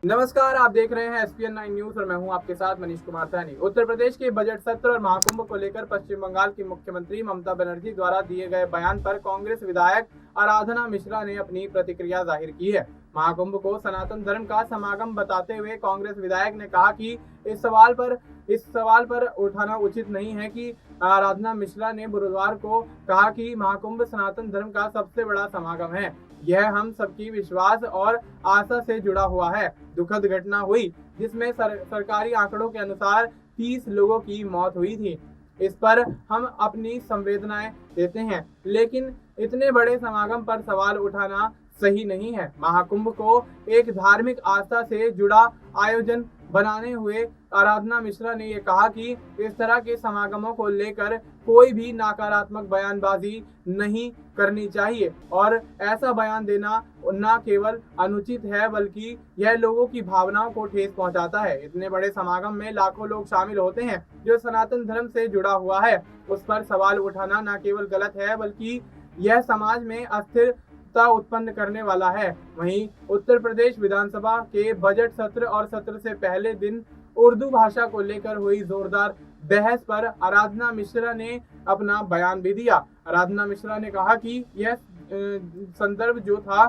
नमस्कार, आप देख रहे हैं SPN9 न्यूज और मैं हूं आपके साथ मनीष कुमार सैनी। उत्तर प्रदेश के बजट सत्र और महाकुंभ को लेकर पश्चिम बंगाल की मुख्यमंत्री ममता बनर्जी द्वारा दिए गए बयान पर कांग्रेस विधायक आराधना मिश्रा ने अपनी प्रतिक्रिया जाहिर की है। महाकुंभ को सनातन धर्म का समागम बताते हुए कांग्रेस विधायक ने कहा कि इस सवाल पर उठाना उचित नहीं है कि आराधना मिश्रा ने बुधवार को कहा कि महाकुंभ सनातन धर्म का सबसे बड़ा समागम है। यह हम सबकी विश्वास और आशा से जुड़ा हुआ है। दुखद घटना हुई जिसमें सरकारी आंकड़ों के अनुसार 30 लोगों की मौत हुई थी। इस पर हम अपनी संवेदनाएं देते हैं, लेकिन इतने बड़े समागम पर सवाल उठाना सही नहीं है। महाकुंभ को एक धार्मिक आस्था से जुड़ा आयोजन बनाने हुए आराधना मिश्रा ने यह कहा कि इस तरह के समागमों को लेकर कोई भी नकारात्मक बयानबाजी नहीं करनी चाहिए और ऐसा बयान देना न केवल अनुचित है बल्कि यह लोगों की भावनाओं को ठेस पहुंचाता है। इतने बड़े समागम में लाखों लोग शामिल होते हैं जो सनातन धर्म से जुड़ा हुआ है। उस पर सवाल उठाना न केवल गलत है बल्कि यह समाज में अस्थिरता उत्पन्न करने वाला है। वहीं उत्तर प्रदेश विधानसभा के बजट सत्र और सत्र से पहले दिन उर्दू भाषा को लेकर हुई जोरदार बहस पर आराधना मिश्रा ने अपना बयान भी दिया। आराधना मिश्रा ने कहा कि यह संदर्भ जो था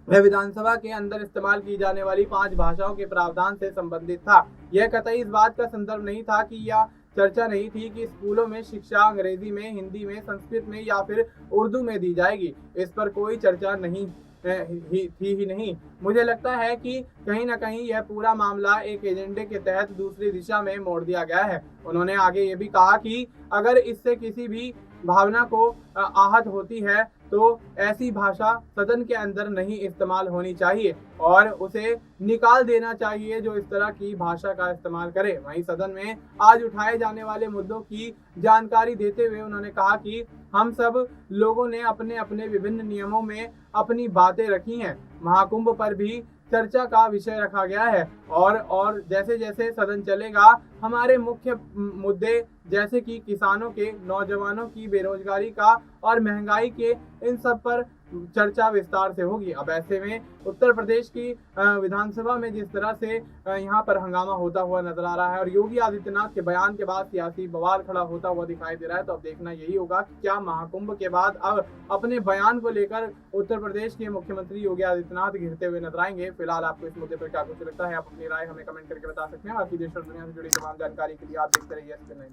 वह विधानसभा के अंदर इस्तेमाल की जाने वाली 5 भाषाओं के प्रावधान से संबंधित था। यह कतई इस बात का संदर्भ नहीं था कि यह चर्चा नहीं थी कि स्कूलों में शिक्षा अंग्रेजी में, हिंदी में, संस्कृत में या फिर उर्दू में दी जाएगी। इस पर कोई चर्चा नहीं थी नहीं। मुझे लगता है कि कहीं ना कहीं यह पूरा मामला एक एजेंडे के तहत दूसरी दिशा में मोड़ दिया गया है। उन्होंने आगे ये भी कहा कि अगर इससे किसी भी भावना को आहत होती है तो ऐसी भाषा सदन के अंदर नहीं इस्तेमाल होनी चाहिए और उसे निकाल देना चाहिए जो इस तरह की भाषा का इस्तेमाल करे। वहीं सदन में आज उठाए जाने वाले मुद्दों की जानकारी देते हुए उन्होंने कहा कि हम सब लोगों ने अपने अपने विभिन्न नियमों में अपनी बातें रखी हैं। महाकुंभ पर भी चर्चा का विषय रखा गया है और जैसे जैसे सदन चलेगा हमारे मुख्य मुद्दे जैसे कि किसानों के, नौजवानों की बेरोजगारी का और महंगाई के, इन सब पर चर्चा विस्तार से होगी। अब ऐसे में उत्तर प्रदेश की विधानसभा में जिस तरह से यहाँ पर हंगामा होता हुआ नजर आ रहा है और योगी आदित्यनाथ के बयान के बाद सियासी बवाल खड़ा होता हुआ दिखाई दे रहा है, तो अब देखना यही होगा कि क्या महाकुंभ के बाद अब अपने बयान को लेकर उत्तर प्रदेश के मुख्यमंत्री योगी आदित्यनाथ घिरते हुए नजर आएंगे। फिलहाल आपको इस मुद्दे पर क्या कुछ लगता है, आप अपनी राय हमें कमेंट करके बता सकते हैं। बाकी देश और दुनिया से जुड़ी तमाम जानकारी के लिए आप देखते रहिए SPN9।